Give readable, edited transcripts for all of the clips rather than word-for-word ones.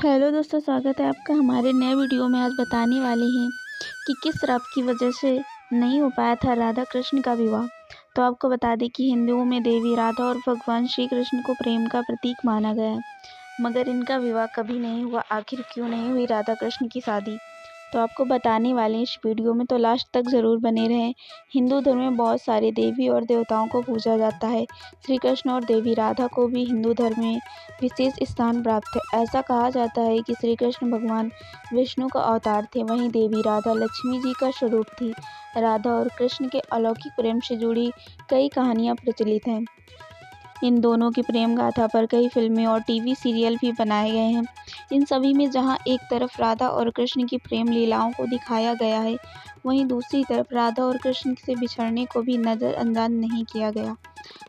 Hello दोस्तों, स्वागत है आपका हमारे नए वीडियो में। आज बताने वाले हैं कि किस श्राप की वजह से नहीं हो पाया था राधा कृष्ण का विवाह। तो आपको बता दें कि हिंदुओं में देवी राधा और भगवान श्री कृष्ण को प्रेम का प्रतीक माना गया है, मगर इनका विवाह कभी नहीं हुआ। आखिर क्यों नहीं हुई राधा कृष्ण की शादी, तो आपको बताने वाले हैं इस वीडियो में, तो लास्ट तक ज़रूर बने रहें। हिंदू धर्म में बहुत सारे देवी और देवताओं को पूजा जाता है। श्री कृष्ण और देवी राधा को भी हिंदू धर्म में विशेष स्थान प्राप्त है। ऐसा कहा जाता है कि श्री कृष्ण भगवान विष्णु का अवतार थे, वहीं देवी राधा लक्ष्मी जी का स्वरूप थी। राधा और कृष्ण के अलौकिक प्रेम से जुड़ी कई कहानियाँ प्रचलित हैं। इन दोनों की प्रेम गाथा पर कई फिल्में और टीवी सीरियल भी बनाए गए हैं। इन सभी में जहां एक तरफ राधा और कृष्ण की प्रेम लीलाओं को दिखाया गया है, वहीं दूसरी तरफ राधा और कृष्ण से बिछड़ने को भी नज़रअंदाज नहीं किया गया।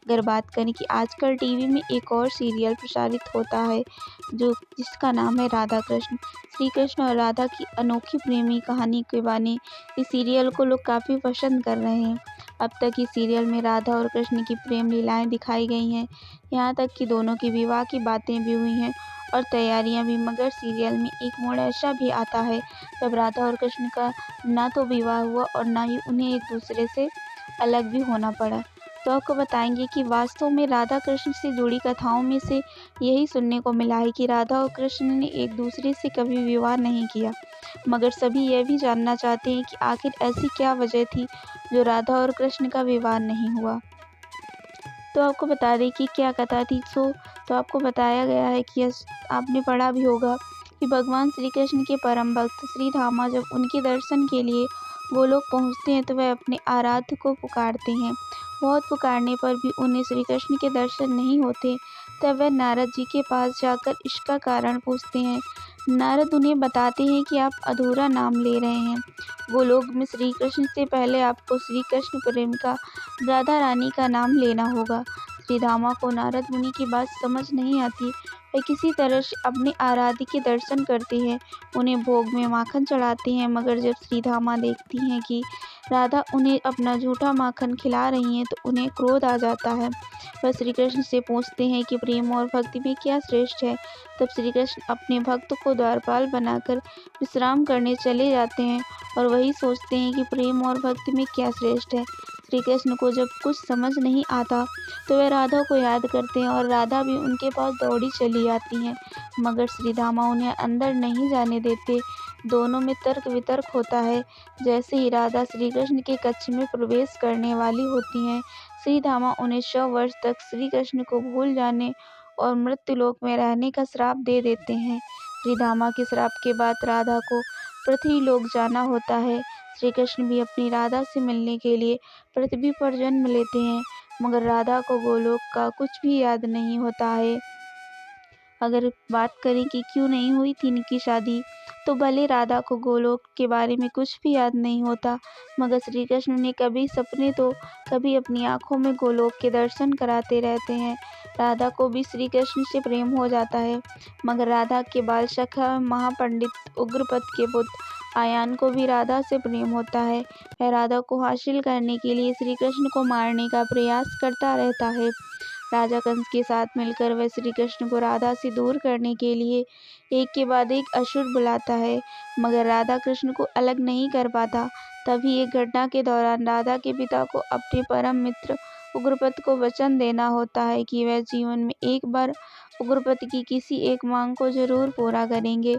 अगर बात करें कि आजकल टीवी में एक और सीरियल प्रसारित होता है जिसका नाम है राधा कृष्ण। श्री कृष्ण और राधा की अनोखी प्रेमी कहानी के बाने इस सीरियल को लोग काफ़ी पसंद कर रहे हैं। अब तक इस सीरियल में राधा और कृष्ण की प्रेम लीलाएं दिखाई गई हैं, यहाँ तक कि दोनों की विवाह की बातें भी हुई हैं और तैयारियां भी। मगर सीरियल में एक मोड़ ऐसा भी आता है जब राधा और कृष्ण का ना तो विवाह हुआ और ना ही उन्हें एक दूसरे से अलग भी होना पड़ा। तो आपको बताएंगे कि वास्तव में राधा कृष्ण से जुड़ी कथाओं में से यही सुनने को मिला है कि राधा और कृष्ण ने एक दूसरे से कभी विवाह नहीं किया, मगर सभी यह भी जानना चाहते हैं कि आखिर ऐसी क्या वजह थी जो राधा और कृष्ण का विवाह नहीं हुआ। तो आपको बता दें कि क्या कथा थी। तो आपको बताया गया है कि आपने पढ़ा भी होगा कि भगवान श्री कृष्ण के परम भक्त श्री धामा जब उनके दर्शन के लिए गोलोक पहुंचते हैं तो वह अपने आराध्य को पुकारते हैं। बहुत पुकारने पर भी उन्हें श्री कृष्ण के दर्शन नहीं होते, तब वह नारद जी के पास जाकर इसका कारण पूछते हैं। नारद उन्हें बताते हैं कि आप अधूरा नाम ले रहे हैं। गोलोक में श्री कृष्ण से पहले आपको श्री कृष्ण प्रेम का राधा रानी का नाम लेना होगा। श्री धामा को नारद मुनि की बात समझ नहीं आती। वे किसी तरह से अपने आराध्य के दर्शन करते हैं, उन्हें भोग में माखन चढ़ाते हैं, मगर जब श्री धामा देखती हैं कि राधा उन्हें अपना झूठा माखन खिला रही हैं तो उन्हें क्रोध आ जाता है। वह श्री कृष्ण से पूछते हैं कि प्रेम और भक्ति में क्या श्रेष्ठ है। तब श्री कृष्ण अपने भक्त को द्वारपाल बनाकर विश्राम करने चले जाते हैं और वही सोचते हैं कि प्रेम और भक्ति में क्या श्रेष्ठ है। श्री कृष्ण को जब कुछ समझ नहीं आता तो वे राधा को याद करते हैं और राधा भी उनके पास दौड़ी चली आती हैं, मगर श्री धामा उन्हें अंदर नहीं जाने देते। दोनों में तर्क वितर्क होता है। जैसे ही राधा श्री कृष्ण के कक्ष में प्रवेश करने वाली होती हैं, श्री धामा उन्हें 100 वर्ष तक श्री कृष्ण को भूल जाने और मृत्युलोक में रहने का श्राप दे देते हैं। श्री धामा के श्राप के बाद राधा को पृथ्वीलोक जाना होता है। श्री कृष्ण भी अपनी राधा से मिलने के लिए पृथ्वी पर जन्म लेते हैं, मगर राधा को गोलोक का कुछ भी याद नहीं होता है। अगर बात करें कि क्यों नहीं हुई थी इनकी शादी, तो भले राधा को गोलोक के बारे में कुछ भी याद नहीं होता, मगर श्री कृष्ण ने कभी सपने तो कभी अपनी आंखों में गोलोक के दर्शन कराते रहते हैं। राधा को भी श्री कृष्ण से प्रेम हो जाता है, मगर राधा के बाल सखा महापंडित उग्रपद के पुत्र आयान को भी राधा से प्रेम होता है। वह राधा को हासिल करने के लिए श्री कृष्ण को मारने का प्रयास करता रहता है। राजा कंस के साथ मिलकर वह श्री कृष्ण को राधा से दूर करने के लिए एक के बाद एक असुर बुलाता है, मगर राधा कृष्ण को अलग नहीं कर पाता। तभी एक घटना के दौरान राधा के पिता को अपने परम मित्र उग्रपद को वचन देना होता है कि वह जीवन में एक बार उग्रपद की किसी एक मांग को जरूर पूरा करेंगे।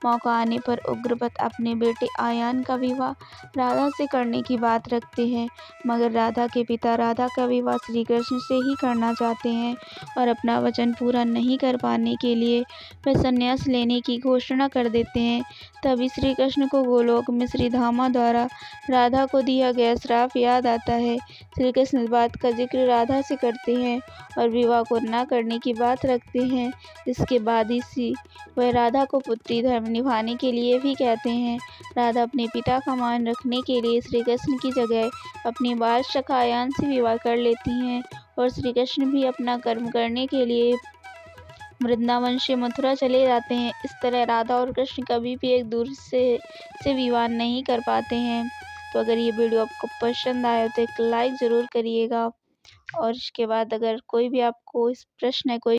मौका आने पर उग्रपद अपने बेटे आयान का विवाह राधा से करने की बात रखते हैं, मगर राधा के पिता राधा का विवाह श्री कृष्ण से ही करना चाहते हैं और अपना वचन पूरा नहीं कर पाने के लिए वह संन्यास लेने की घोषणा कर देते हैं। तभी श्री कृष्ण को गोलोक में श्री धामा द्वारा राधा को दिया गया श्राप याद आता है। श्री कृष्ण इस बात का जिक्र राधा से करते हैं और विवाह को न करने की बात रखते हैं। इसके बाद ही वह राधा को पुत्री धर्म निभाने के लिए भी कहते हैं। राधा अपने पिता का मान रखने के लिए श्री कृष्ण की जगह अपने बाल सखा आयान से विवाह कर लेती हैं और श्री कृष्ण भी अपना कर्म करने के लिए वृंदावन से मथुरा चले जाते हैं। इस तरह राधा और कृष्ण कभी भी एक दूसरे से विवाह नहीं कर पाते हैं। तो अगर ये वीडियो आपको पसंद आया तो एक लाइक ज़रूर करिएगा, और इसके बाद अगर कोई भी आपको इस प्रश्न है कोई